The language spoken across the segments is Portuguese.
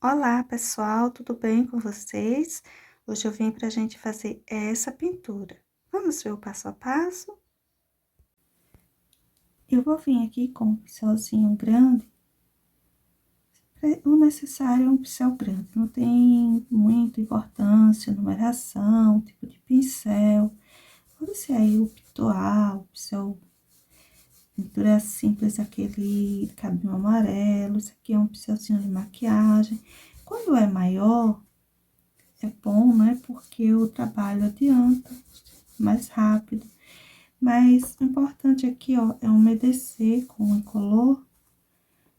Olá, pessoal, tudo bem com vocês? Hoje eu vim para a gente fazer essa pintura. Vamos ver o passo a passo? Eu vou vir aqui com um pincelzinho grande. O necessário é um pincel grande, não tem muita importância, numeração, tipo de pincel. Pode ser aí o pitoal, o pincel pintura simples, aquele cabinho amarelo. Esse aqui é um pincelzinho de maquiagem. Quando é maior, é bom, né? Porque o trabalho adianta mais rápido. Mas o importante aqui, ó, é umedecer com o incolor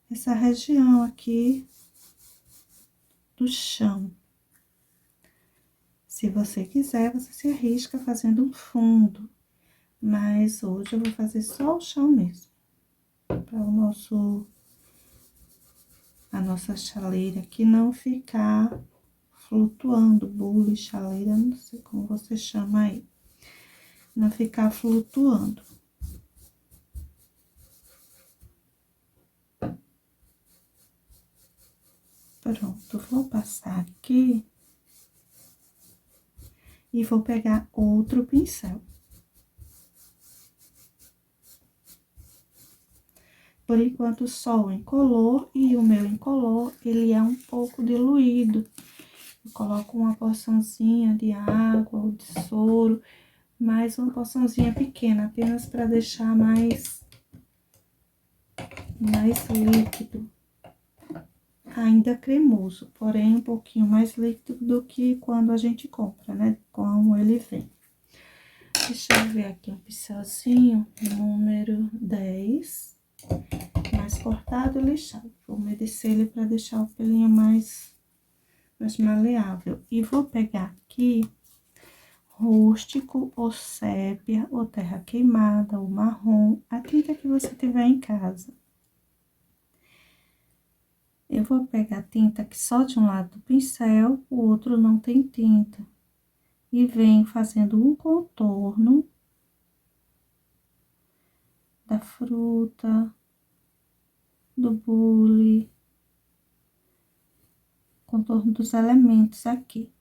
essa região aqui do chão. Se você quiser, você se arrisca fazendo um fundo, mas hoje eu vou fazer só o chão mesmo, para a nossa chaleira aqui não ficar flutuando, bule, chaleira, não sei como você chama aí, não ficar flutuando. Pronto, vou passar aqui e vou pegar outro pincel. Por enquanto, só o incolor, e o meu incolor, ele é um pouco diluído. Eu coloco uma porçãozinha de água ou de soro, mais uma porçãozinha pequena, apenas para deixar mais líquido. Ainda cremoso, porém um pouquinho mais líquido do que quando a gente compra, né? Como ele vem. Deixa eu ver aqui um pincelzinho, número 10. Mais cortado e lixado. Vou umedecer ele para deixar o pelinho mais maleável. E vou pegar aqui rústico, ou sépia, ou terra queimada, ou marrom, a tinta que você tiver em casa. Eu vou pegar a tinta que só de um lado do pincel, o outro não tem tinta. E venho fazendo um contorno da fruta, do bule, contorno dos elementos aqui.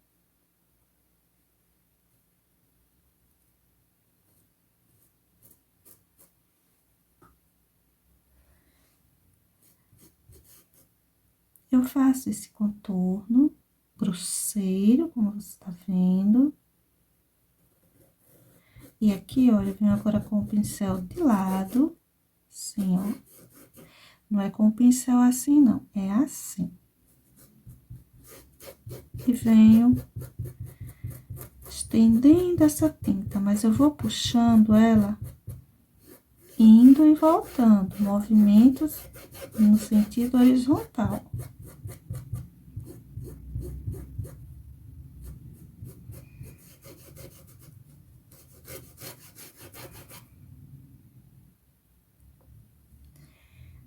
Eu faço esse contorno grosseiro, como você tá vendo. E aqui, olha, eu venho agora com o pincel de lado, assim, ó. Não é com o pincel assim, não, é assim. E venho estendendo essa tinta, mas eu vou puxando ela, indo e voltando, movimentos no sentido horizontal.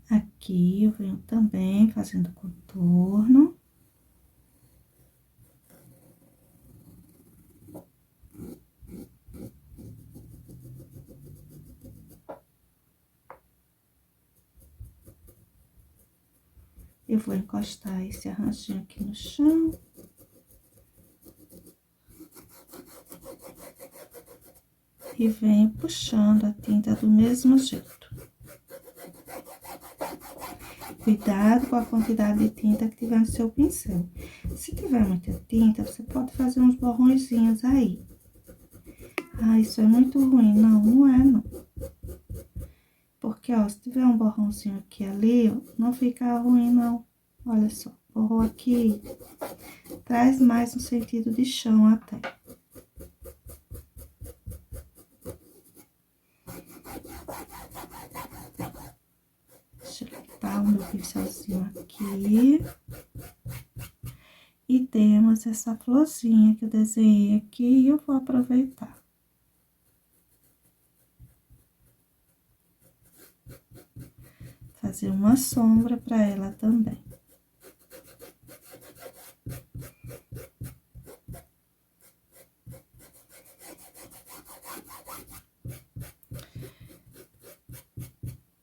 Aqui eu venho também fazendo contorno. Eu vou encostar esse arranjinho aqui no chão. E venho puxando a tinta do mesmo jeito. Cuidado com a quantidade de tinta que tiver no seu pincel. Se tiver muita tinta, você pode fazer uns borrõezinhos aí. Ah, isso é muito ruim. Não, não é, não. Porque, ó, se tiver um borrãozinho aqui e ali, ó, não fica ruim, não. Olha só, borrou aqui, traz mais no sentido de chão até. Deixa eu botar o meu pincelzinho aqui. E temos essa florzinha que eu desenhei aqui e eu vou aproveitar. Fazer uma sombra para ela também.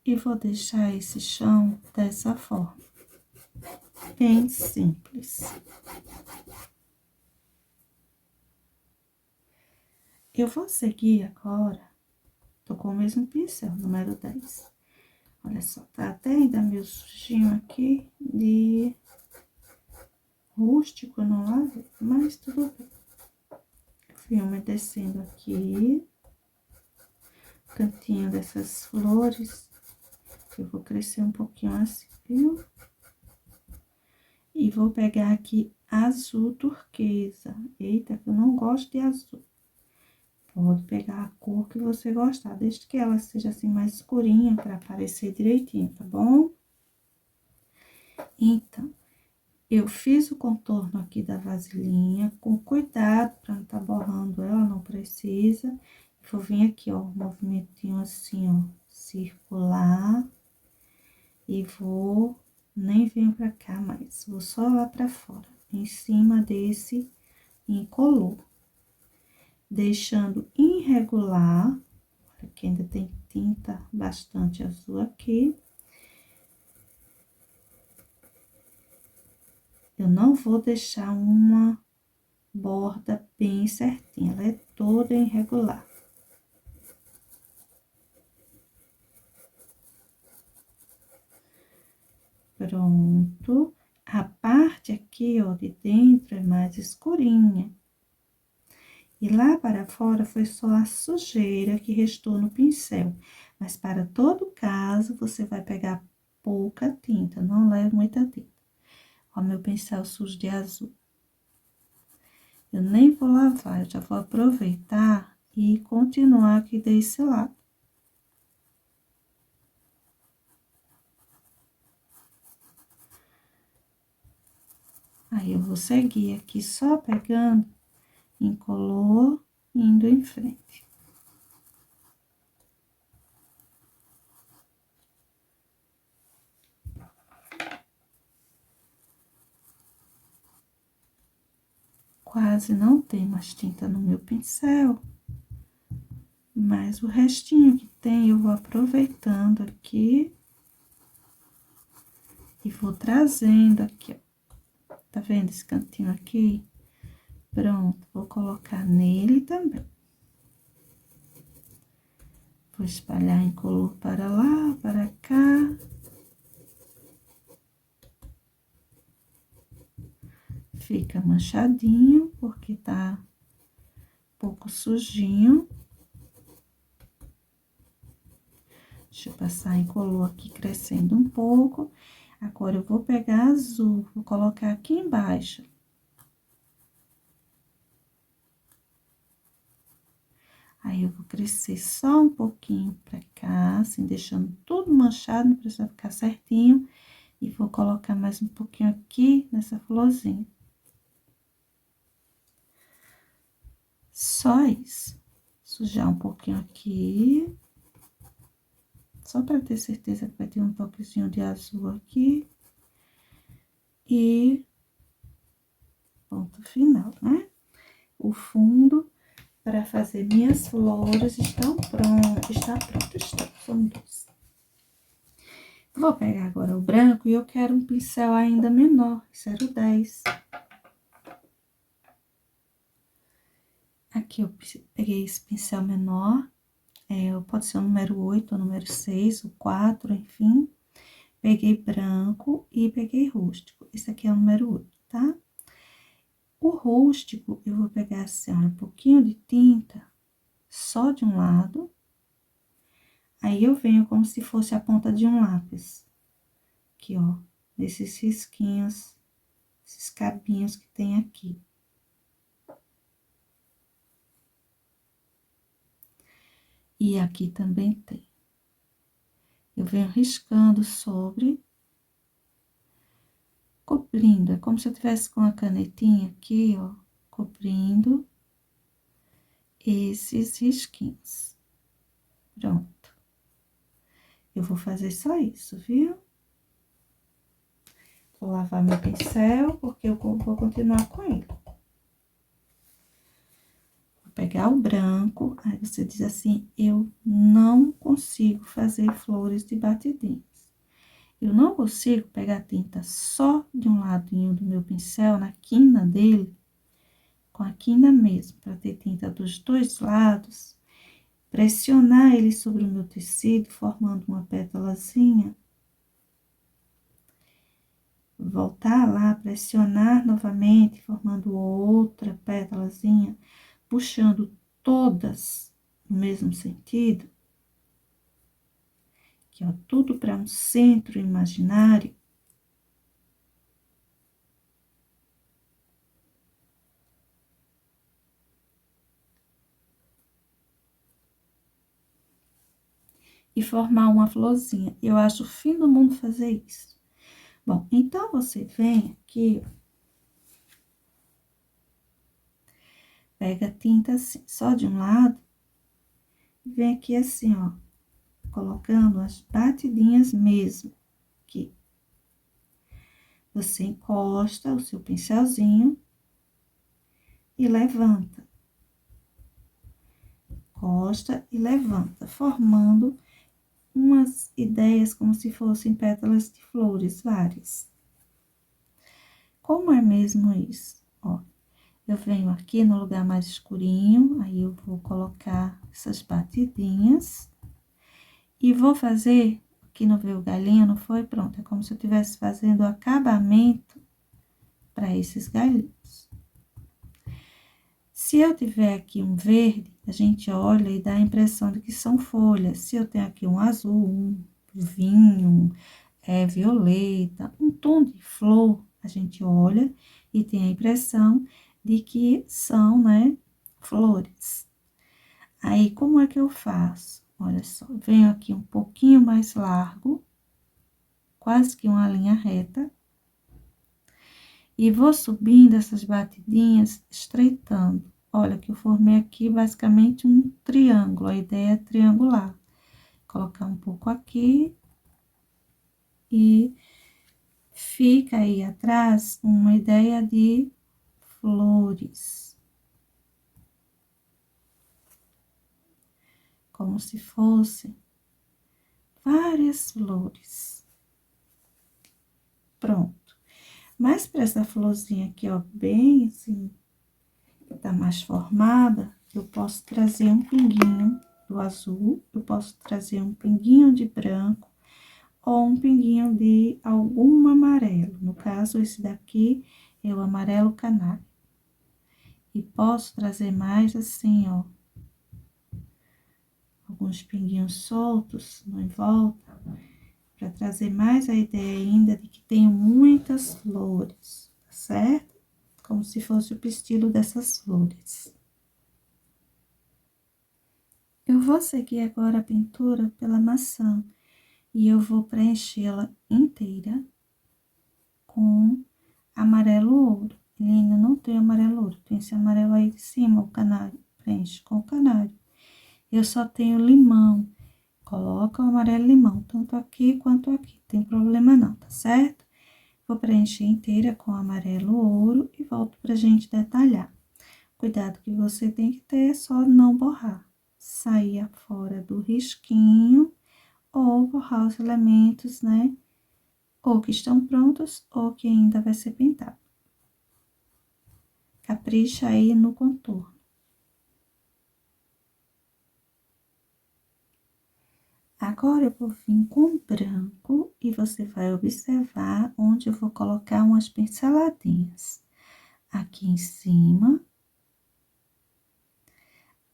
E vou deixar esse chão dessa forma. bem simples. Eu vou seguir agora, tô com o mesmo pincel, número 10. Olha só, tá até ainda meio sujinho aqui de rústico, não lavei, mas tudo bem. Fui umedecendo aqui, cantinho dessas flores. Eu vou crescer um pouquinho assim, viu? E vou pegar aqui azul turquesa. Eita, que eu não gosto de azul. Pode pegar a cor que você gostar, desde que ela seja assim mais escurinha, para aparecer direitinho, tá bom? Então, eu fiz o contorno aqui da vasilhinha, com cuidado, para não tá borrando ela, não precisa. Vou vir aqui, ó, um movimentinho assim, ó, circular. E vou, nem venho pra cá mais, vou só lá pra fora, em cima desse incolor. Deixando irregular, olha que ainda tem tinta bastante azul aqui. Eu não vou deixar uma borda bem certinha, ela é toda irregular. Pronto. A parte aqui, ó, de dentro é mais escurinha. E lá para fora foi só a sujeira que restou no pincel. Mas para todo caso, você vai pegar pouca tinta, não leve muita tinta. Ó, meu pincel sujo de azul. Eu nem vou lavar, eu já vou aproveitar e continuar aqui desse lado. Aí, eu vou seguir aqui só pegando incolor, indo em frente. Quase não tem mais tinta no meu pincel, mas o restinho que tem eu vou aproveitando aqui e vou trazendo aqui, ó. Tá vendo esse cantinho aqui? Pronto, vou colocar nele também. Vou espalhar incolor para lá, para cá. Fica manchadinho, porque tá um pouco sujinho. Deixa eu passar incolor aqui crescendo um pouco. Agora, eu vou pegar azul, vou colocar aqui embaixo. Aí, eu vou crescer só um pouquinho pra cá, assim, deixando tudo manchado, não precisa ficar certinho. E vou colocar mais um pouquinho aqui nessa florzinha. Só isso. Sujar um pouquinho aqui. Só pra ter certeza que vai ter um toquezinho de azul aqui. E ponto final, né? O fundo para fazer minhas flores está pronto, são dois. Vou pegar agora o branco e eu quero um pincel ainda menor, 0,10. Aqui eu peguei esse pincel menor, pode ser o número 8, o número 6, o 4, enfim. Peguei branco e peguei rústico, esse aqui é o número 8, tá? O rústico, eu vou pegar assim, ó, um pouquinho de tinta, só de um lado. Aí, eu venho como se fosse a ponta de um lápis. Aqui, ó, nesses risquinhos, esses cabinhos que tem aqui. E aqui também tem. Eu venho riscando sobre, cobrindo. É como se eu tivesse com a canetinha aqui, ó, cobrindo esses risquinhos. Pronto. Eu vou fazer só isso, viu? Vou lavar meu pincel, porque eu vou continuar com ele. Vou pegar o branco, aí você diz assim, eu não consigo fazer flores de batidinhas. Eu não consigo pegar tinta só de um ladinho do meu pincel, na quina dele, com a quina mesmo, para ter tinta dos dois lados, pressionar ele sobre o meu tecido, formando uma pétalazinha. Voltar lá, pressionar novamente, formando outra pétalazinha, puxando todas no mesmo sentido, que é tudo para um centro imaginário. E formar uma florzinha. Eu acho o fim do mundo fazer isso. Bom, então você vem aqui, pega a tinta assim, só de um lado, e vem aqui assim, ó, colocando as batidinhas mesmo, aqui. Você encosta o seu pincelzinho e levanta. Encosta e levanta, formando umas ideias como se fossem pétalas de flores, várias. Como é mesmo isso? Ó, eu venho aqui no lugar mais escurinho, aí eu vou colocar essas batidinhas e vou fazer, aqui não veio o galinho, não foi? Pronto, é como se eu estivesse fazendo o acabamento para esses galinhos. Se eu tiver aqui um verde, a gente olha e dá a impressão de que são folhas. Se eu tenho aqui um azul, um vinho, violeta, um tom de flor, a gente olha e tem a impressão de que são, né, flores. Aí, como é que eu faço? Olha só, venho aqui um pouquinho mais largo, quase que uma linha reta, e vou subindo essas batidinhas, estreitando. Olha que eu formei aqui basicamente um triângulo, a ideia é triangular. Colocar um pouco aqui e fica aí atrás uma ideia de flores. Como se fossem várias flores. Pronto. Mas para essa florzinha aqui, ó, bem assim, tá mais formada, eu posso trazer um pinguinho do azul, eu posso trazer um pinguinho de branco ou um pinguinho de algum amarelo. No caso, esse daqui é o amarelo canário. E posso trazer mais assim, ó, alguns pinguinhos soltos em volta, para trazer mais a ideia ainda de que tenho muitas flores, tá certo? Como se fosse o pistilo dessas flores. Eu vou seguir agora a pintura pela maçã e eu vou preenchê-la inteira com amarelo ouro. Ele ainda não tem amarelo ouro, tem esse amarelo aí de cima, o canário. Preenche com o canário. Eu só tenho limão. Coloca o amarelo limão, tanto aqui quanto aqui, tem problema não, tá certo? Vou preencher inteira com amarelo ouro e volto pra gente detalhar. Cuidado que você tem que ter, é só não borrar. Sair fora do risquinho ou borrar os elementos, né? Ou que estão prontos ou que ainda vai ser pintado. Capricha aí no contorno. Agora, eu vou vir com branco e você vai observar onde eu vou colocar umas pinceladinhas. Aqui em cima,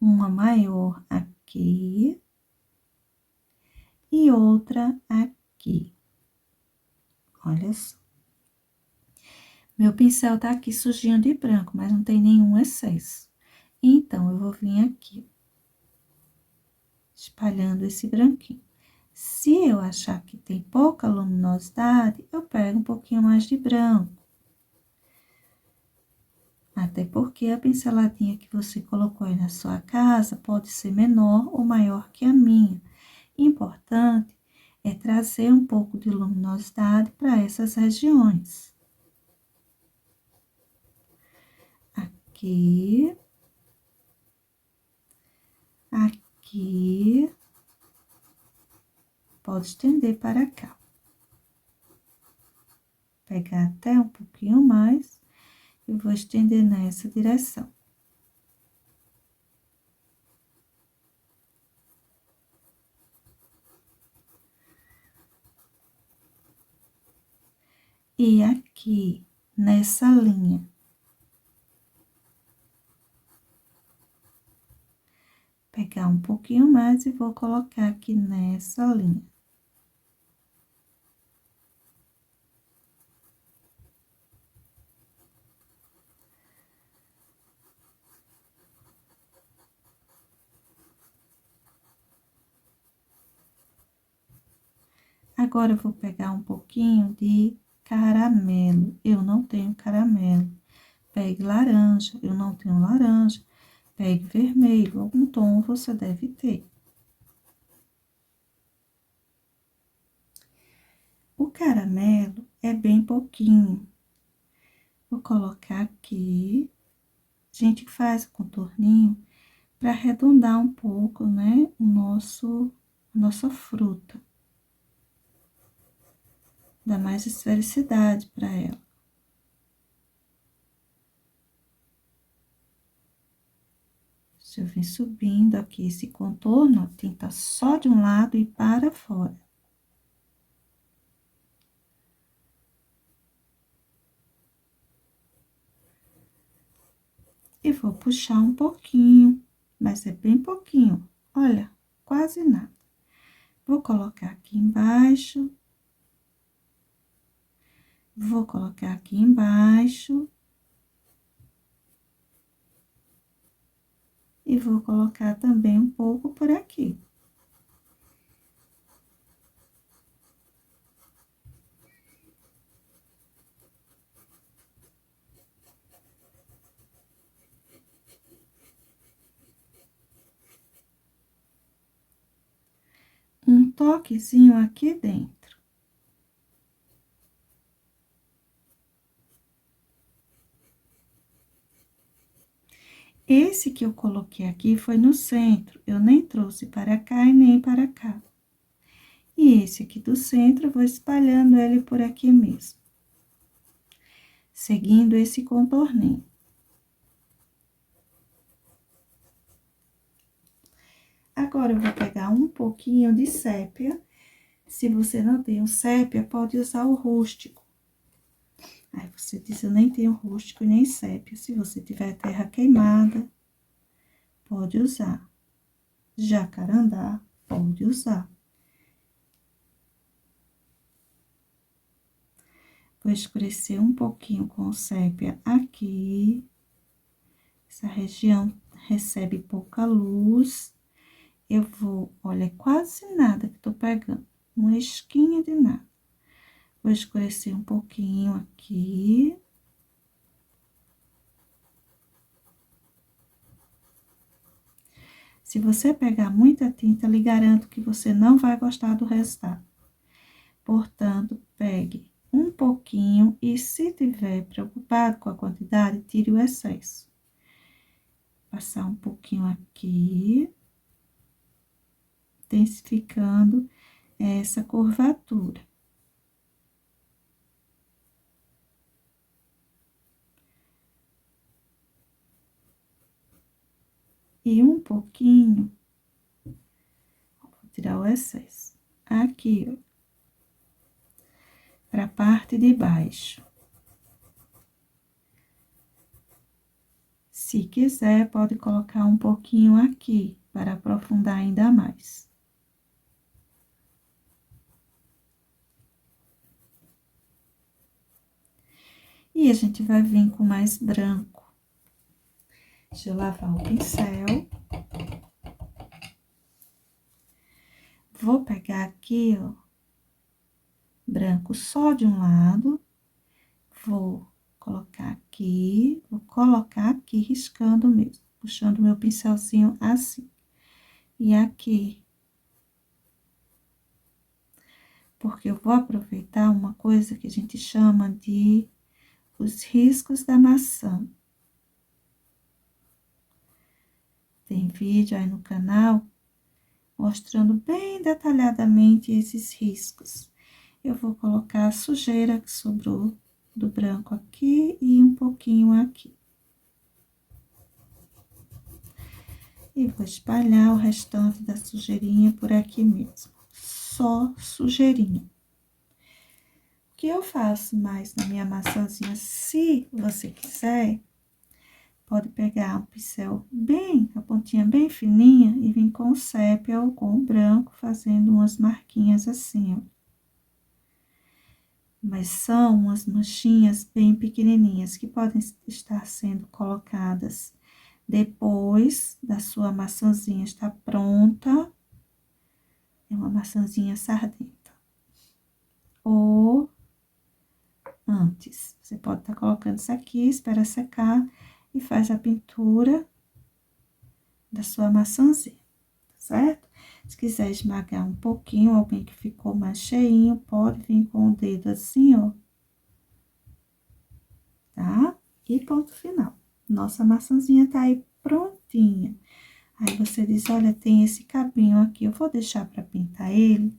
uma maior aqui e outra aqui. Olha só. Meu pincel tá aqui sujinho de branco, mas não tem nenhum excesso. Então, eu vou vir aqui, espalhando esse branquinho. Se eu achar que tem pouca luminosidade, eu pego um pouquinho mais de branco. Até porque a pinceladinha que você colocou aí na sua casa pode ser menor ou maior que a minha. Importante é trazer um pouco de luminosidade para essas regiões. Aqui, aqui, pode estender para cá. pegar até um pouquinho mais e vou estender nessa direção. E aqui, nessa linha, pegar um pouquinho mais e vou colocar aqui nessa linha. Agora, eu vou pegar um pouquinho de caramelo. Eu não tenho caramelo. Pegue laranja, eu não tenho laranja. Pegue vermelho, algum tom você deve ter. O caramelo é bem pouquinho. Vou colocar aqui. A gente faz o contorninho para arredondar um pouco, né, a nossa fruta. Dá mais esfericidade para ela. Deixa eu vir subindo aqui esse contorno, a tinta só de um lado e para fora. E vou puxar um pouquinho, mas é bem pouquinho, olha, quase nada. Vou colocar aqui embaixo. Vou colocar aqui embaixo. E vou colocar também um pouco por aqui. Um toquezinho aqui dentro. Esse que eu coloquei aqui foi no centro, eu nem trouxe para cá e nem para cá. E esse aqui do centro, eu vou espalhando ele por aqui mesmo. Seguindo esse contorninho. Agora, eu vou pegar um pouquinho de sépia. Se você não tem o sépia, pode usar o rústico. Aí, você diz, eu nem tenho rústico e nem sépia. Se você tiver terra queimada, pode usar. Jacarandá, pode usar. Vou escurecer um pouquinho com o sépia aqui. Essa região recebe pouca luz. Eu vou, olha, quase nada que tô pegando. Uma esquinha de nada. Vou escurecer um pouquinho aqui. Se você pegar muita tinta, lhe garanto que você não vai gostar do resultado. Portanto, pegue um pouquinho e, se tiver preocupado com a quantidade, tire o excesso. Passar um pouquinho aqui, intensificando essa curvatura. E um pouquinho, vou tirar o excesso, aqui, ó, para a parte de baixo. Se quiser, pode colocar um pouquinho aqui, para aprofundar ainda mais. E a gente vai vir com mais branco. Deixa eu lavar o pincel. Vou pegar aqui, ó, branco só de um lado. Vou colocar aqui, riscando mesmo, puxando meu pincelzinho assim. E aqui. Porque eu vou aproveitar uma coisa que a gente chama de os riscos da maçã. Tem vídeo aí no canal mostrando bem detalhadamente esses riscos. Eu vou colocar a sujeira que sobrou do branco aqui e um pouquinho aqui. E vou espalhar o restante da sujeirinha por aqui mesmo. Só sujeirinha. O que eu faço mais na minha maçãzinha, se você quiser, pode pegar um pincel bem, a pontinha bem fininha e vir com o sépia ou com o branco, fazendo umas marquinhas assim, ó. Mas são umas manchinhas bem pequenininhas que podem estar sendo colocadas depois da sua maçãzinha estar pronta. É uma maçãzinha sardenta. Ou antes. Você pode estar colocando isso aqui, espera secar e faz a pintura da sua maçãzinha, tá certo? Se quiser esmagar um pouquinho, alguém que ficou mais cheinho, pode vir com o dedo assim, ó. Tá? E ponto final. Nossa maçãzinha tá aí prontinha. Aí, você diz, olha, tem esse cabinho aqui, eu vou deixar para pintar ele.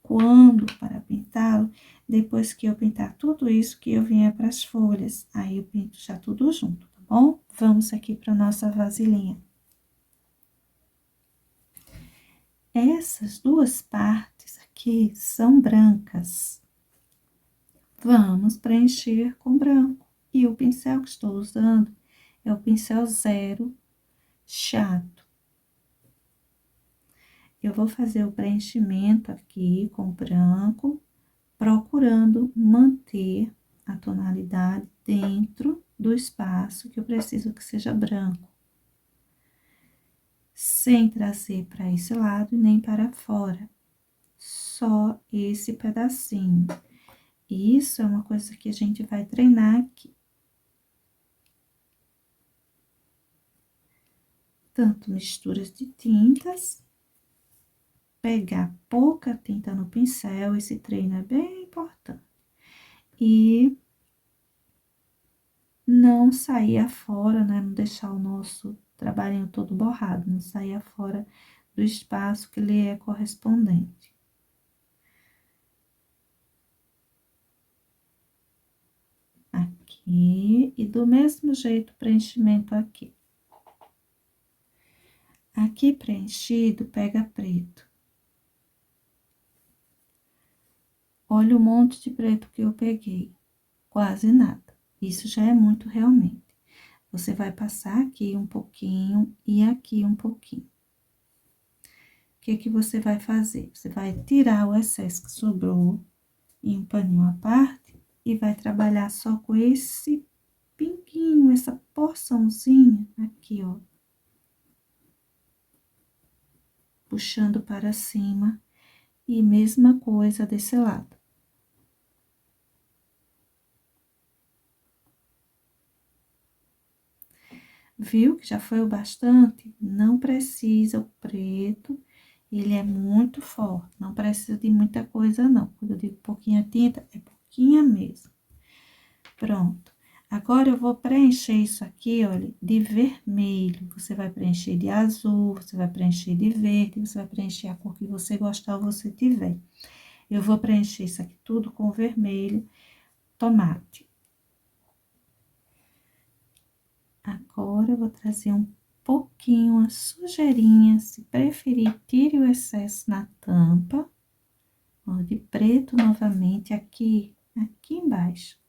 Quando para pintá-lo? Depois que eu pintar tudo isso, que eu vier para as folhas. Aí, eu pinto já tudo junto, tá bom? Vamos aqui para nossa vasilhinha. Essas duas partes aqui são brancas. Vamos preencher com branco. E o pincel que estou usando é o pincel 0 chato. Eu vou fazer o preenchimento aqui com branco, procurando manter a tonalidade dentro do espaço que eu preciso que seja branco. Sem trazer para esse lado e nem para fora. Só esse pedacinho. Isso é uma coisa que a gente vai treinar aqui. Tanto misturas de tintas, pegar pouca tinta no pincel, esse treino é bem importante. E não sair afora, né? Não deixar o nosso trabalhinho todo borrado, não sair afora do espaço que lhe é correspondente. Aqui, e do mesmo jeito, preenchimento aqui. Aqui preenchido, pega preto. Olha o monte de preto que eu peguei, quase nada. Isso já é muito realmente. Você vai passar aqui um pouquinho e aqui um pouquinho. O que que você vai fazer? Você vai tirar o excesso que sobrou em um paninho à parte e vai trabalhar só com esse pinguinho, essa porçãozinha aqui, ó. Puxando para cima e mesma coisa desse lado. Viu que já foi o bastante? Não precisa o preto, ele é muito forte, não precisa de muita coisa não. Quando eu digo pouquinha tinta, é pouquinha mesmo. Pronto. Agora, eu vou preencher isso aqui, olha, de vermelho. Você vai preencher de azul, você vai preencher de verde, você vai preencher a cor que você gostar ou você tiver. Eu vou preencher isso aqui tudo com vermelho, tomate. Agora, eu vou trazer um pouquinho a sujeirinha, se preferir, tire o excesso na tampa. Ó, de preto novamente, aqui embaixo.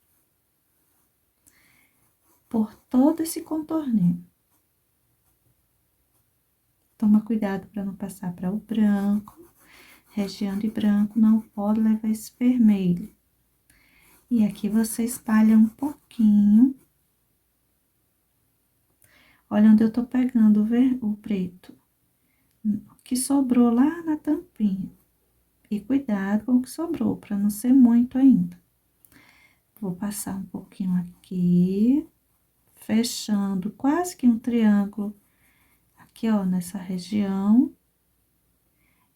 Por todo esse contorninho. Toma cuidado para não passar para o branco. Região de branco, não pode levar esse vermelho. E aqui você espalha um pouquinho. Olha onde eu tô pegando o preto. Que sobrou lá na tampinha. E cuidado com o que sobrou, para não ser muito ainda. Vou passar um pouquinho aqui, fechando quase que um triângulo. Aqui, ó, nessa região.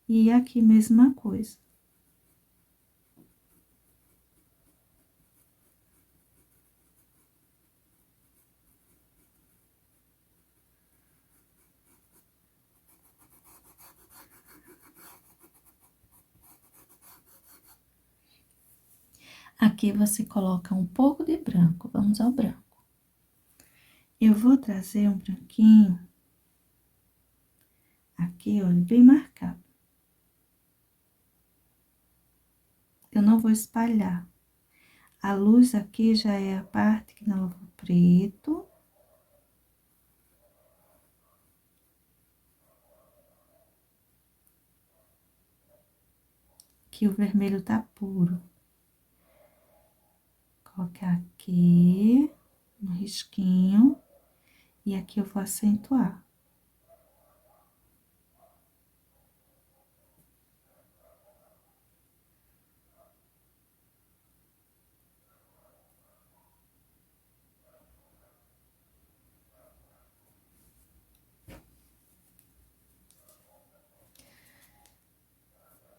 E aqui, mesma coisa. Aqui você coloca um pouco de branco, vamos ao branco. Eu vou trazer um branquinho, aqui, olha, bem marcado. Eu não vou espalhar. A luz aqui já é a parte que não levou preto. Que o vermelho tá puro. Colocar aqui, no risquinho, e aqui eu vou acentuar.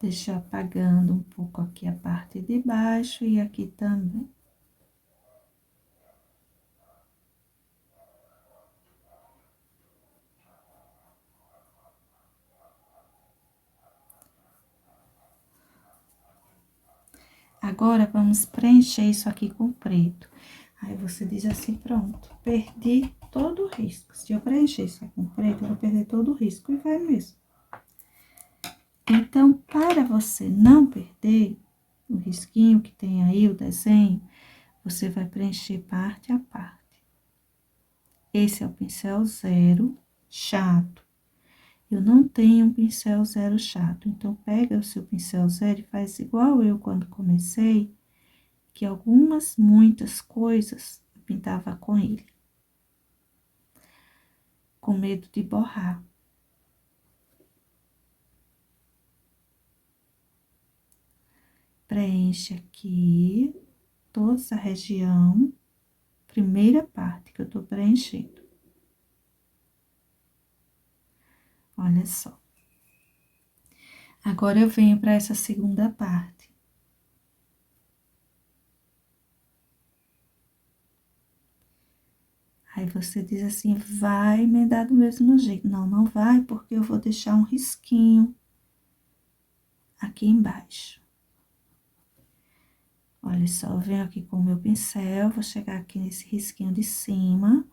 Deixa eu apagando um pouco aqui a parte de baixo e aqui também. Agora, vamos preencher isso aqui com preto. Aí, você diz assim, pronto, perdi todo o risco. Se eu preencher isso aqui com preto, eu vou perder todo o risco, e vai mesmo. Então, para você não perder o risquinho que tem aí, o desenho, você vai preencher parte a parte. Esse é o pincel zero chato. Eu não tenho um pincel zero chato, então pega o seu pincel zero e faz igual eu quando comecei, que muitas coisas eu pintava com ele. Com medo de borrar. Preenche aqui toda essa região, primeira parte que eu tô preenchendo. Olha só. Agora, eu venho para essa segunda parte. Aí, você diz assim, vai emendar do mesmo jeito. Não, não vai, porque eu vou deixar um risquinho aqui embaixo. Olha só, eu venho aqui com o meu pincel, vou chegar aqui nesse risquinho de cima.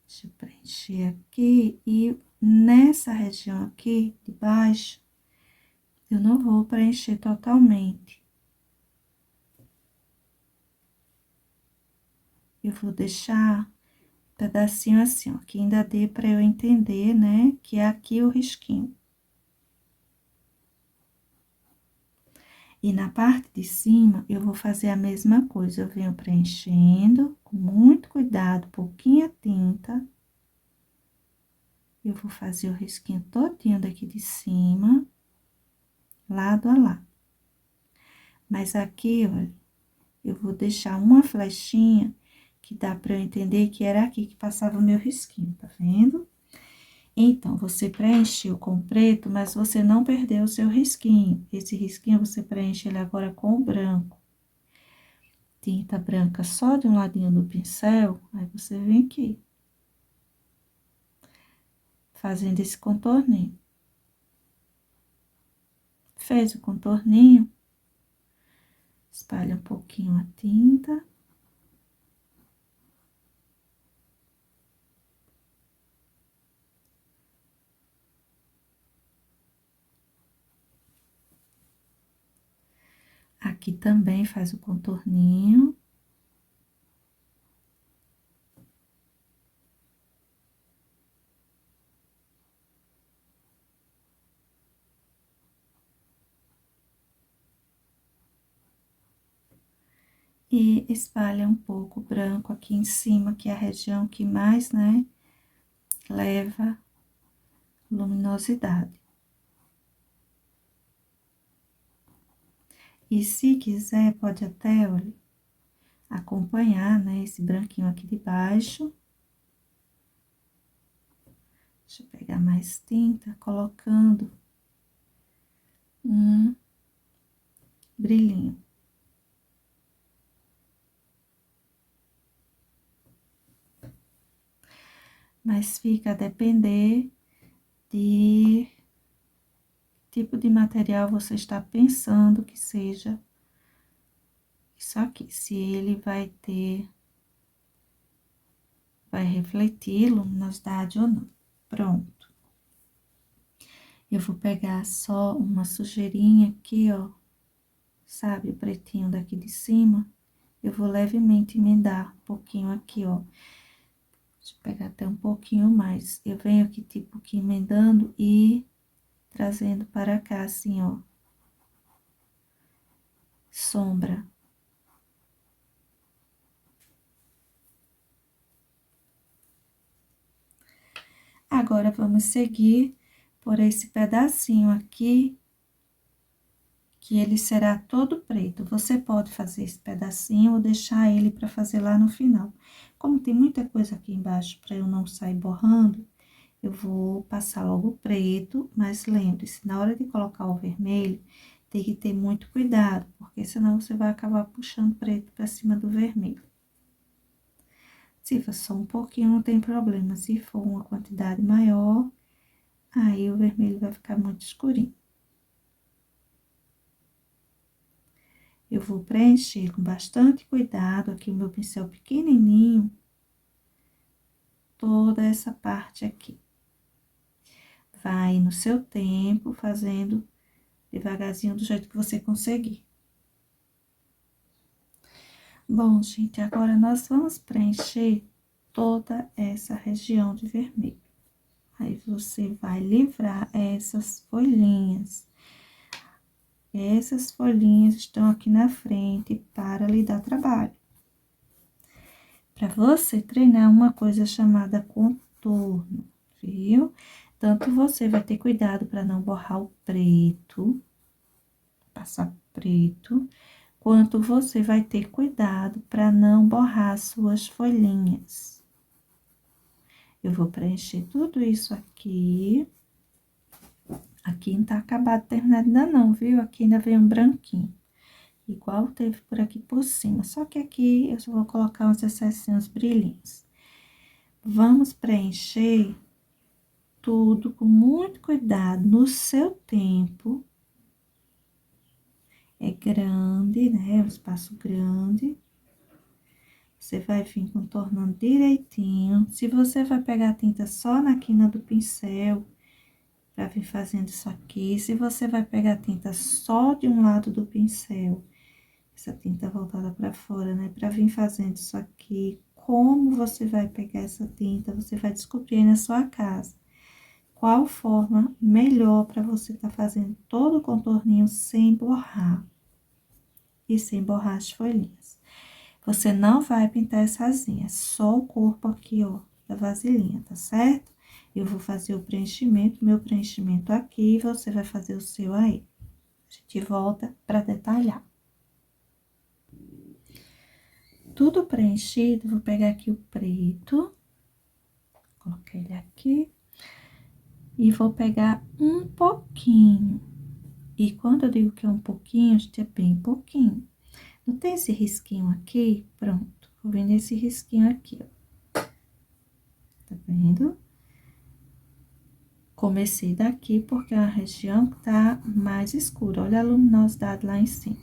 Deixa eu preencher aqui e nessa região aqui de baixo, eu não vou preencher totalmente. Eu vou deixar um pedacinho assim, ó, que ainda dê pra eu entender, né, que é aqui o risquinho. E na parte de cima, eu vou fazer a mesma coisa, eu venho preenchendo com muito cuidado, pouquinha tinta. Eu vou fazer o risquinho todinho daqui de cima, lado a lado. Mas aqui, olha, eu vou deixar uma flechinha que dá pra eu entender que era aqui que passava o meu risquinho, tá vendo? Então, você preencheu com preto, mas você não perdeu o seu risquinho. Esse risquinho, você preenche ele agora com o branco. Tinta branca só de um ladinho do pincel, aí você vem aqui. Fazendo esse contorninho. Fez o contorninho, espalha um pouquinho a tinta. Aqui também faz o contorninho. E espalha um pouco branco aqui em cima, que é a região que mais, né, leva luminosidade. E se quiser, pode até, olha, acompanhar, né, esse branquinho aqui de baixo. Deixa eu pegar pegar mais tinta, colocando um brilhinho. Mas fica a depender de tipo de material você está pensando que seja isso aqui. Se ele vai refletir luminosidade ou não. Pronto. Eu vou pegar só uma sujeirinha aqui, ó. Sabe, o pretinho daqui de cima? Eu vou levemente emendar um pouquinho aqui, ó. Deixa eu pegar até um pouquinho mais. Eu venho aqui, tipo, que emendando e trazendo para cá, assim, ó. Sombra. Agora, vamos seguir por esse pedacinho aqui, que ele será todo preto. Você pode fazer esse pedacinho ou deixar ele para fazer lá no final. Como tem muita coisa aqui embaixo para eu não sair borrando, eu vou passar logo o preto, mas lembre-se, na hora de colocar o vermelho, tem que ter muito cuidado, porque senão você vai acabar puxando preto para cima do vermelho. Se for só um pouquinho, não tem problema. Se for uma quantidade maior, aí o vermelho vai ficar muito escurinho. Eu vou preencher com bastante cuidado, aqui o meu pincel pequenininho, toda essa parte aqui. Vai no seu tempo, fazendo devagarzinho, do jeito que você conseguir. Bom, gente, agora nós vamos preencher toda essa região de vermelho. Aí, você vai livrar essas folhinhas. Essas folhinhas estão aqui na frente para lhe dar trabalho. Para você treinar uma coisa chamada contorno, viu? Tanto você vai ter cuidado para não borrar o preto, passar preto, quanto você vai ter cuidado para não borrar suas folhinhas. Eu vou preencher tudo isso aqui. Aqui não tá acabado, terminado ainda não, viu? Aqui ainda vem um branquinho. Igual teve por aqui por cima. Só que aqui eu só vou colocar uns excessinhos brilhinhos. Vamos preencher tudo com muito cuidado, no seu tempo. É grande, né? É um espaço grande. Você vai vir contornando direitinho. Se você vai pegar a tinta só na quina do pincel, pra vir fazendo isso aqui. Se você vai pegar a tinta só de um lado do pincel, essa tinta voltada pra fora, né? Pra vir fazendo isso aqui. Como você vai pegar essa tinta, você vai descobrir aí na sua casa. Qual forma melhor pra você tá fazendo todo o contorninho sem borrar. E sem borrar as folhinhas. Você não vai pintar essa asinha, só o corpo aqui, ó, da vasilhinha, tá certo? Eu vou fazer o preenchimento, meu preenchimento aqui, e você vai fazer o seu aí. A gente volta pra detalhar. Tudo preenchido, vou pegar aqui o preto, coloquei ele aqui, e vou pegar um pouquinho. E quando eu digo que é um pouquinho, gente, é bem pouquinho. Não tem esse risquinho aqui? Pronto, vou vir nesse risquinho aqui, ó. Tá vendo? Comecei daqui porque é a região que tá mais escura. Olha a luminosidade lá em cima.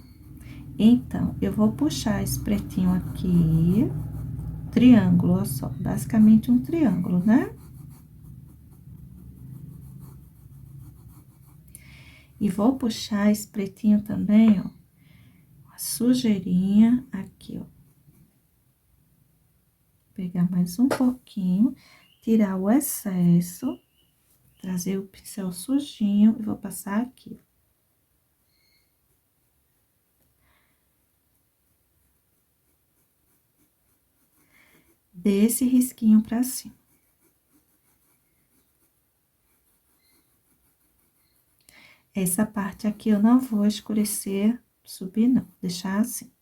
Então, eu vou puxar esse pretinho aqui, triângulo, ó só, basicamente um triângulo, né? E vou puxar esse pretinho também, ó, uma sujeirinha aqui, ó. Pegar mais um pouquinho, tirar o excesso, trazer o pincel sujinho e vou passar aqui, ó. Desse risquinho pra cima. Essa parte aqui eu não vou escurecer, subir não, deixar assim.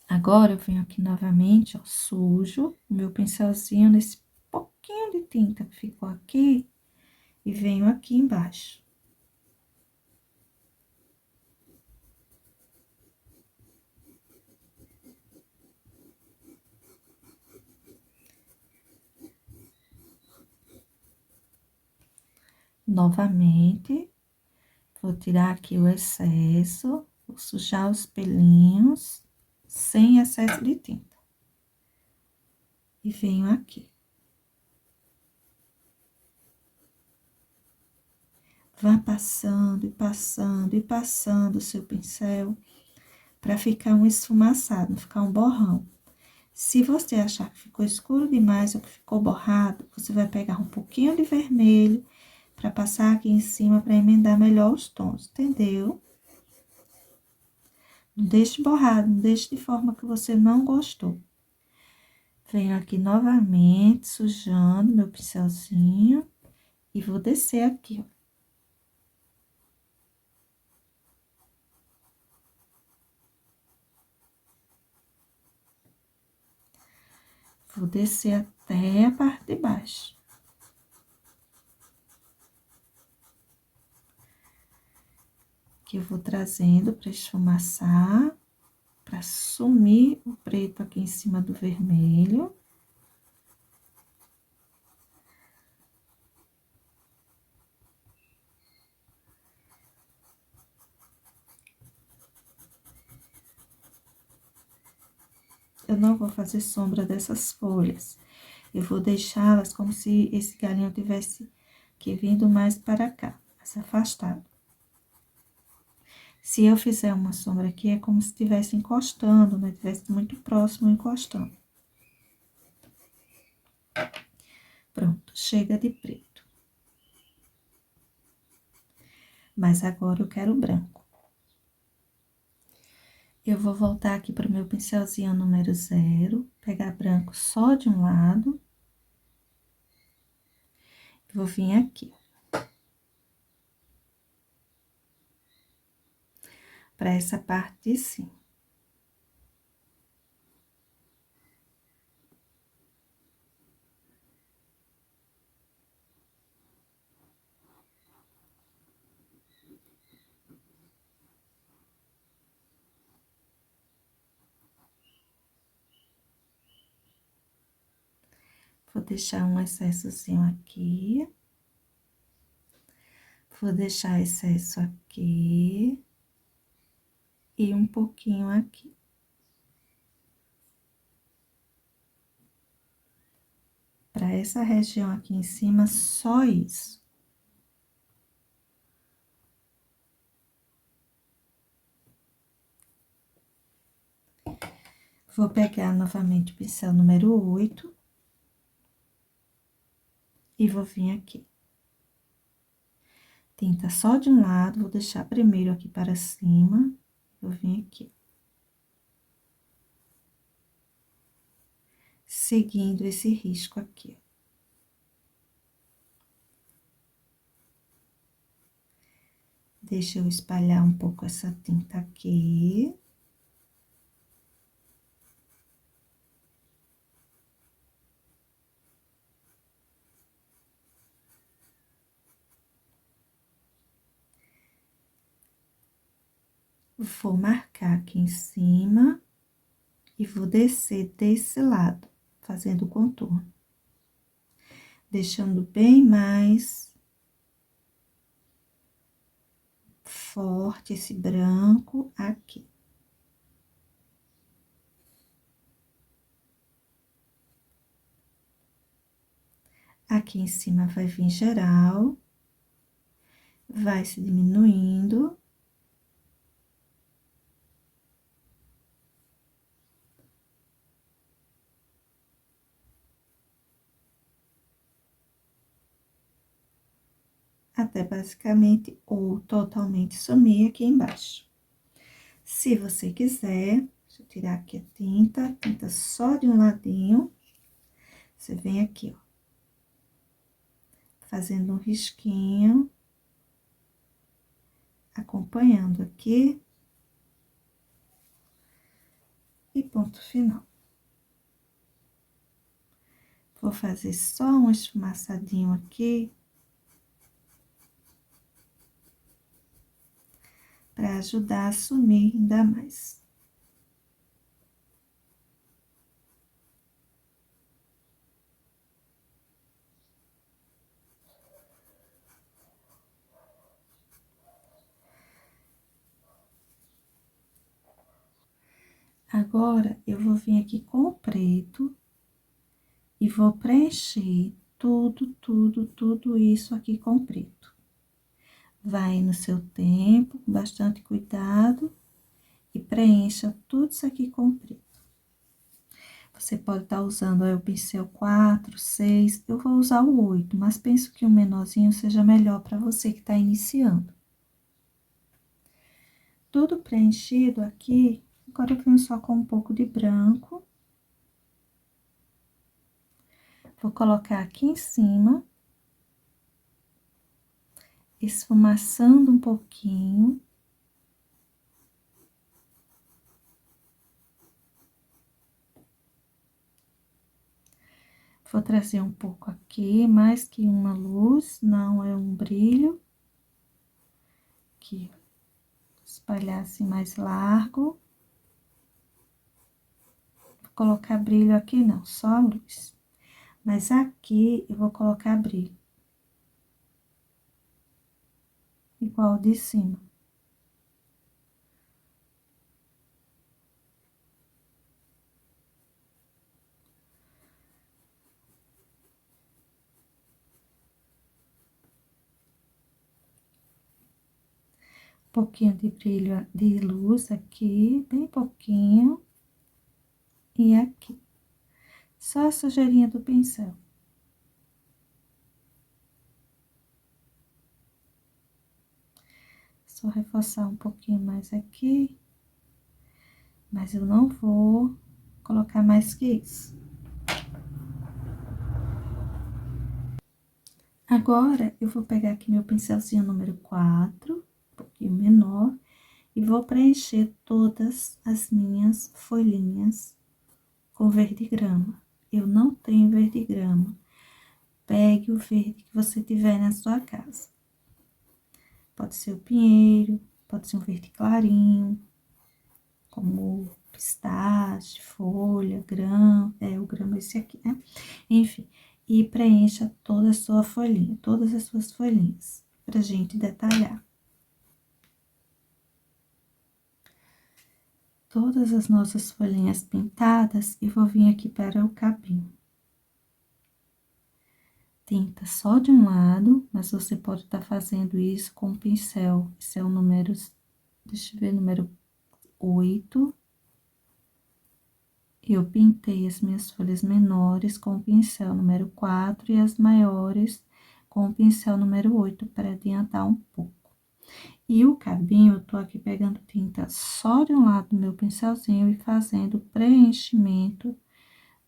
Agora, eu venho aqui novamente, ó, sujo o meu pincelzinho nesse pouquinho de tinta que ficou aqui e venho aqui embaixo. Novamente, vou tirar aqui o excesso, vou sujar os pelinhos, sem excesso de tinta. E venho aqui. Vá passando e passando e passando o seu pincel para ficar um esfumaçado, ficar um borrão. Se você achar que ficou escuro demais ou que ficou borrado, você vai pegar um pouquinho de vermelho para passar aqui em cima para emendar melhor os tons, entendeu? Não deixe borrado, não deixe de forma que você não gostou. Venho aqui novamente, sujando meu pincelzinho e vou descer aqui, ó. Vou descer até a parte de baixo. Que eu vou trazendo para esfumaçar, para sumir o preto aqui em cima do vermelho. Eu não vou fazer sombra dessas folhas. Eu vou deixá-las como se esse galinho tivesse que vindo mais para cá, mais afastado. Se eu fizer uma sombra aqui, é como se estivesse encostando, né? Estivesse muito próximo, encostando. Pronto, chega de preto. Mas agora eu quero branco. Eu vou voltar aqui para o meu pincelzinho número 0, pegar branco só de um lado. Vou vir aqui. Para essa parte de cima. Vou deixar um excessozinho aqui. Vou deixar excesso aqui. E um pouquinho aqui. Para essa região aqui em cima, só isso. Vou pegar novamente o pincel número 8. E vou vir aqui. Tinta só de um lado, vou deixar primeiro aqui para cima. Vou vir aqui. Seguindo esse risco aqui. Deixa eu espalhar um pouco essa tinta aqui. Vou marcar aqui em cima e vou descer desse lado, fazendo o contorno. Deixando bem mais forte esse branco aqui. Aqui em cima vai vir geral, vai se diminuindo. Até basicamente ou totalmente sumir aqui embaixo. Se você quiser, deixa eu tirar aqui a tinta só de um ladinho. Você vem aqui, ó, fazendo um risquinho, acompanhando aqui. E ponto final. Vou fazer só um esfumaçadinho aqui. Para ajudar a sumir ainda mais. Agora, eu vou vir aqui com o preto e vou preencher tudo isso aqui com preto. Vai no seu tempo, com bastante cuidado, e preencha tudo isso aqui com preto. Você pode estar usando aí o pincel 4, 6, eu vou usar o 8, mas penso que o menorzinho seja melhor para você que está iniciando. Tudo preenchido aqui, agora eu venho só com um pouco de branco. Vou colocar aqui em cima, esfumaçando um pouquinho. Vou trazer um pouco aqui, mais que uma luz, não é um brilho. Aqui, espalhar assim mais largo. Vou colocar brilho aqui não, só luz. Mas aqui eu vou colocar brilho. Igual de cima. Um pouquinho de brilho, de luz aqui, bem pouquinho. E aqui. Só a sujeirinha do pincel. Só reforçar um pouquinho mais aqui. Mas eu não vou colocar mais que isso. Agora, eu vou pegar aqui meu pincelzinho número 4, um pouquinho menor, e vou preencher todas as minhas folhinhas com verde grama. Eu não tenho verde grama. Pegue o verde que você tiver na sua casa. Pode ser o pinheiro, pode ser um verde clarinho, como pistache, folha, grama, o grama é esse aqui, né? Enfim, e preencha toda a sua folhinha, todas as suas folhinhas, pra gente detalhar. Todas as nossas folhinhas pintadas, e vou vir aqui para o cabinho. Tinta só de um lado, mas você pode estar fazendo isso com o pincel. Esse é o número, deixa eu ver, número 8. Eu pintei as minhas folhas menores com o pincel número 4 e as maiores com o pincel número 8, para adiantar um pouco. E o cabinho, eu tô aqui pegando tinta só de um lado do meu pincelzinho e fazendo o preenchimento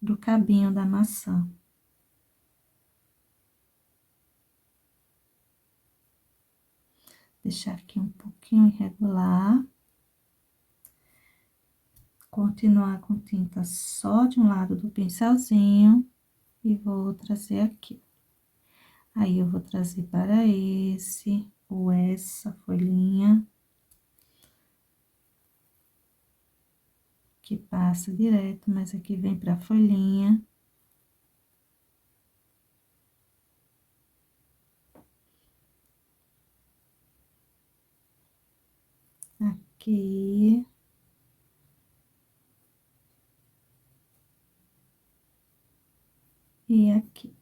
do cabinho da maçã. Deixar aqui um pouquinho irregular. Continuar com tinta só de um lado do pincelzinho e vou trazer aqui. Aí, eu vou trazer para esse ou essa folhinha. Que passa direto, mas aqui vem pra folhinha. Aqui. E aqui.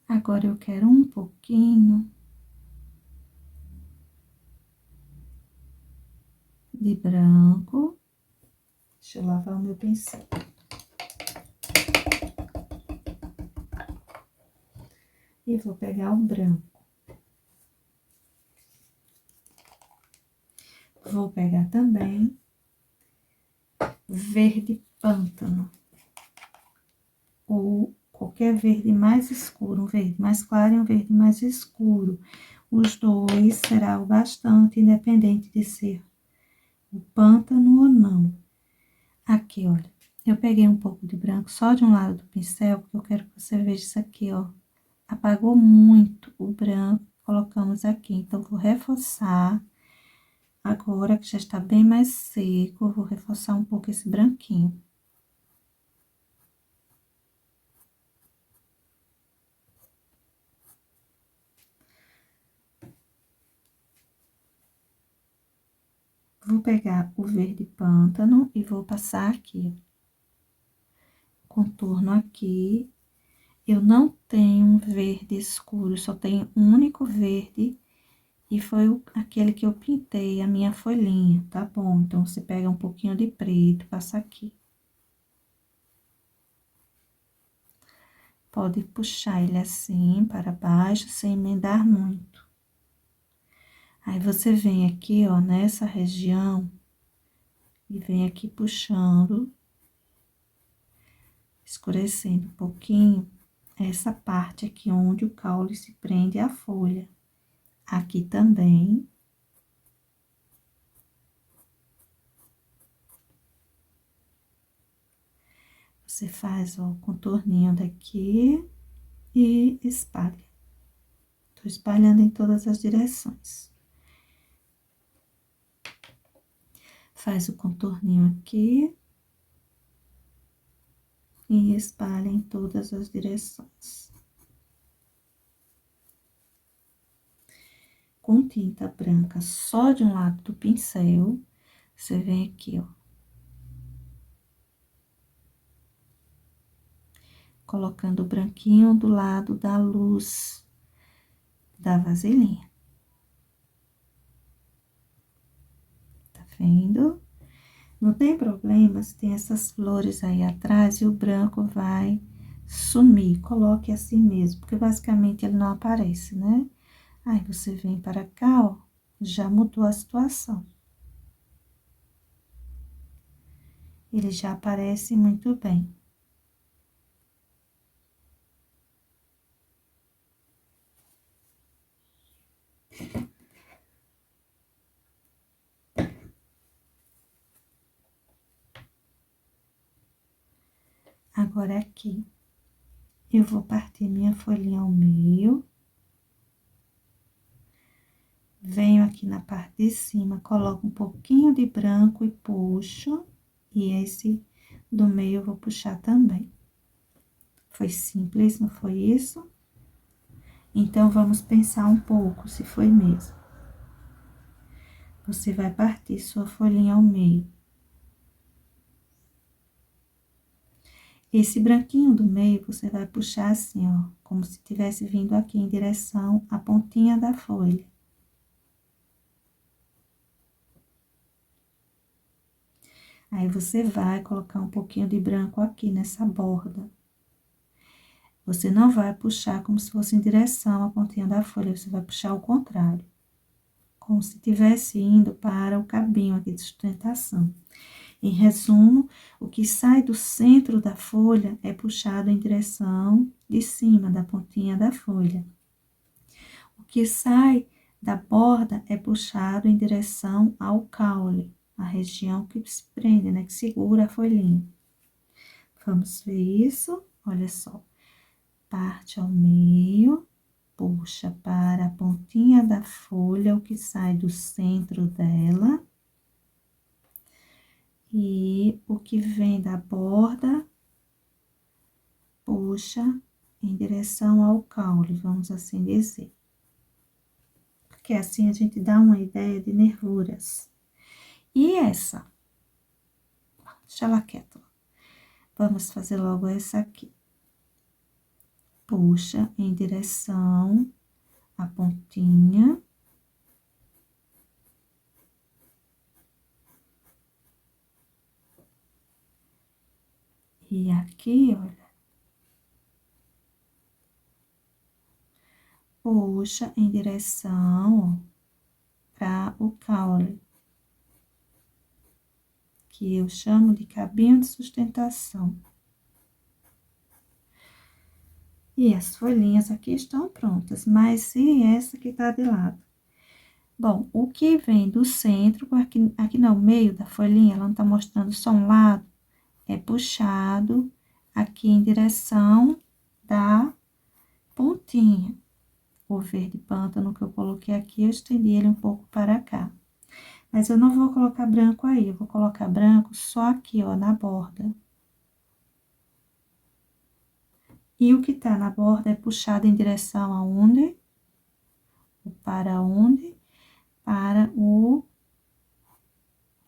Agora, eu quero um pouquinho de branco. Deixa eu lavar o meu pincel. E vou pegar o branco. Vou pegar também verde pântano. Ou qualquer verde mais escuro, um verde mais claro e um verde mais escuro. Os dois será o bastante, independente de ser o pântano ou não. Aqui, olha, eu peguei um pouco de branco só de um lado do pincel, porque eu quero que você veja isso aqui, ó. Apagou muito o branco, colocamos aqui. Então, vou reforçar. Agora que já está bem mais seco, eu vou reforçar um pouco esse branquinho. Vou pegar o verde pântano e vou passar aqui, ó. Contorno aqui. Eu não tenho um verde escuro, só tenho um único verde. E foi aquele que eu pintei a minha folhinha, tá bom? Então, você pega um pouquinho de preto, passa aqui. Pode puxar ele assim, para baixo, sem emendar muito. Aí, você vem aqui, ó, nessa região, e vem aqui puxando, escurecendo um pouquinho, essa parte aqui onde o caule se prende à folha. Aqui também. Você faz, ó, o contorninho daqui e espalha. Tô espalhando em todas as direções. Faz o contorninho aqui. E espalha em todas as direções. Com tinta branca só de um lado do pincel, você vem aqui, ó. Colocando o branquinho do lado da luz da vasilhinha. Tá vendo? Não tem problema se tem essas flores aí atrás e o branco vai sumir. Coloque assim mesmo, porque basicamente ele não aparece, né? Aí, você vem para cá, ó, já mudou a situação. Ele já aparece muito bem. Agora, aqui, eu vou partir minha folhinha ao meio. Venho aqui na parte de cima, coloco um pouquinho de branco e puxo. E esse do meio eu vou puxar também. Foi simples, não foi isso? Então, vamos pensar um pouco se foi mesmo. Você vai partir sua folhinha ao meio. Esse branquinho do meio, você vai puxar assim, ó, como se tivesse vindo aqui em direção à pontinha da folha. Aí, você vai colocar um pouquinho de branco aqui nessa borda. Você não vai puxar como se fosse em direção à pontinha da folha, você vai puxar ao contrário. Como se estivesse indo para o cabinho aqui de sustentação. Em resumo, o que sai do centro da folha é puxado em direção de cima, da pontinha da folha. O que sai da borda é puxado em direção ao caule, a região que se prende, né, que segura a folhinha. Vamos ver isso? Olha só. Parte ao meio, puxa para a pontinha da folha, o que sai do centro dela. E o que vem da borda, puxa em direção ao caule, vamos assim dizer. Porque assim a gente dá uma ideia de nervuras. E essa? Deixa ela quieta. Vamos fazer logo essa aqui. Puxa em direção à pontinha. E aqui, olha. Puxa em direção para o caule, que eu chamo de cabinho de sustentação. E as folhinhas aqui estão prontas, mas e essa que tá de lado? Bom, o que vem do centro, aqui no meio da folhinha, ela não tá mostrando só um lado, é puxado aqui em direção da pontinha. O verde pântano que eu coloquei aqui, eu estendi ele um pouco para cá. Mas eu não vou colocar branco aí, eu vou colocar branco só aqui, ó, na borda. E o que tá na borda é puxado em direção aonde? Para onde? Para o...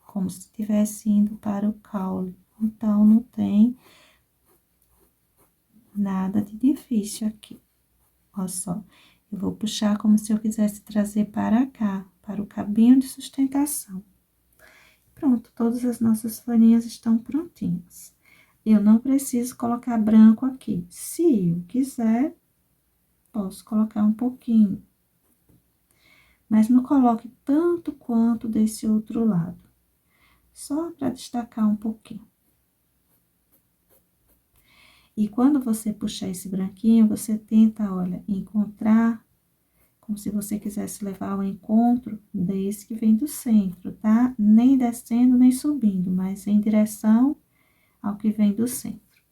Como se estivesse indo para o caule. Então, não tem nada de difícil aqui. Olha só, eu vou puxar como se eu quisesse trazer para cá, para o cabinho de sustentação. Pronto, todas as nossas folhinhas estão prontinhas. Eu não preciso colocar branco aqui. Se eu quiser, posso colocar um pouquinho. Mas não coloque tanto quanto desse outro lado. Só para destacar um pouquinho. E quando você puxar esse branquinho, você tenta, olha, encontrar, como se você quisesse levar ao encontro desse que vem do centro, tá? Nem descendo, nem subindo, mas em direção ao que vem do centro.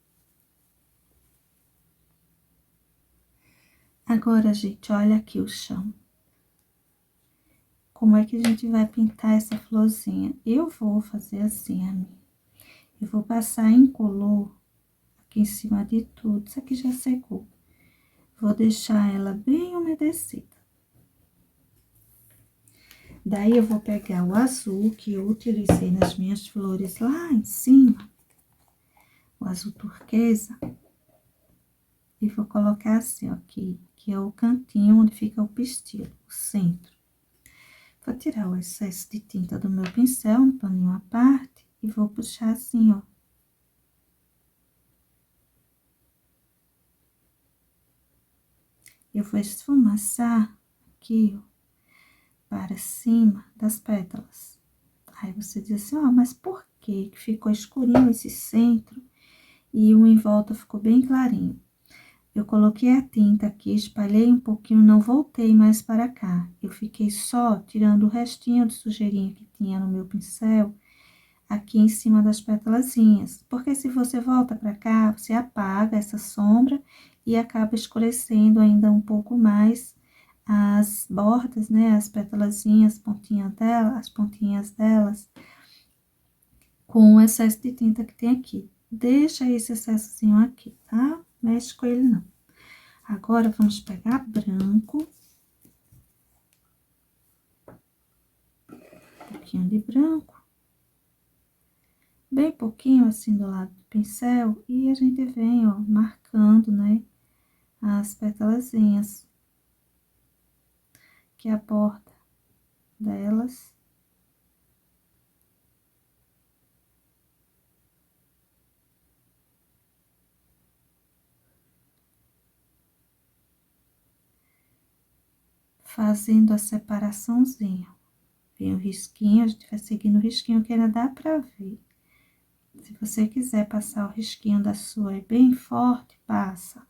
Agora, gente, olha aqui o chão. Como é que a gente vai pintar essa florzinha? Eu vou fazer assim, amiga. Eu vou passar incolor aqui em cima de tudo. Isso aqui já secou. Vou deixar ela bem umedecida. Daí, eu vou pegar o azul que eu utilizei nas minhas flores lá em cima. O azul turquesa. E vou colocar assim, ó, aqui, que é o cantinho onde fica o pistilo, o centro. Vou tirar o excesso de tinta do meu pincel, um paninho à parte, e vou puxar assim, ó. Eu vou esfumaçar aqui, ó, para cima das pétalas. Aí, você diz assim, ó, mas por que ficou escurinho esse centro e o em volta ficou bem clarinho? Eu coloquei a tinta aqui, espalhei um pouquinho, não voltei mais para cá. Eu fiquei só tirando o restinho de sujeirinha que tinha no meu pincel, aqui em cima das pétalazinhas. Porque se você volta para cá, você apaga essa sombra e acaba escurecendo ainda um pouco mais as bordas, né? As pétalazinhas, as pontinhas delas, com o excesso de tinta que tem aqui. Deixa esse excessozinho aqui, tá? Mexe com ele não. Agora, vamos pegar branco. Um pouquinho de branco. Bem pouquinho, assim, do lado do pincel. E a gente vem, ó, marcando, né, as pétalazinhas. Que é a borda delas. Fazendo a separaçãozinha. Vem o risquinho, a gente vai seguindo o risquinho que ainda dá pra ver. Se você quiser passar o risquinho da sua bem forte, passa.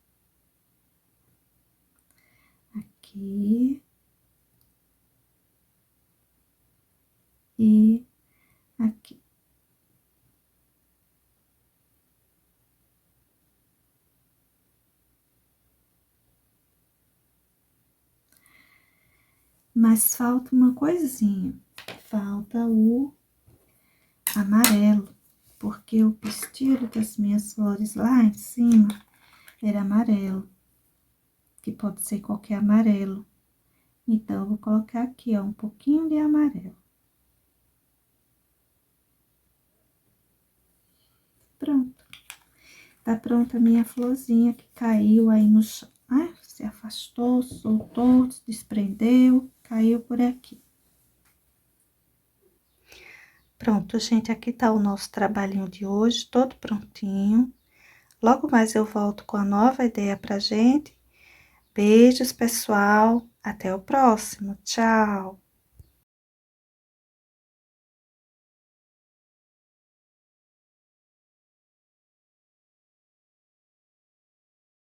Aqui. E aqui. Mas falta uma coisinha. Falta o amarelo, porque o pistilo das minhas flores lá em cima era amarelo, que pode ser qualquer amarelo. Então, eu vou colocar aqui, ó, um pouquinho de amarelo. Pronto. Tá pronta a minha florzinha que caiu aí no chão. Ah, se afastou, soltou, se desprendeu, caiu por aqui. Pronto, gente, aqui tá o nosso trabalhinho de hoje, todo prontinho. Logo mais eu volto com a nova ideia pra gente. Beijos, pessoal. Até o próximo. Tchau.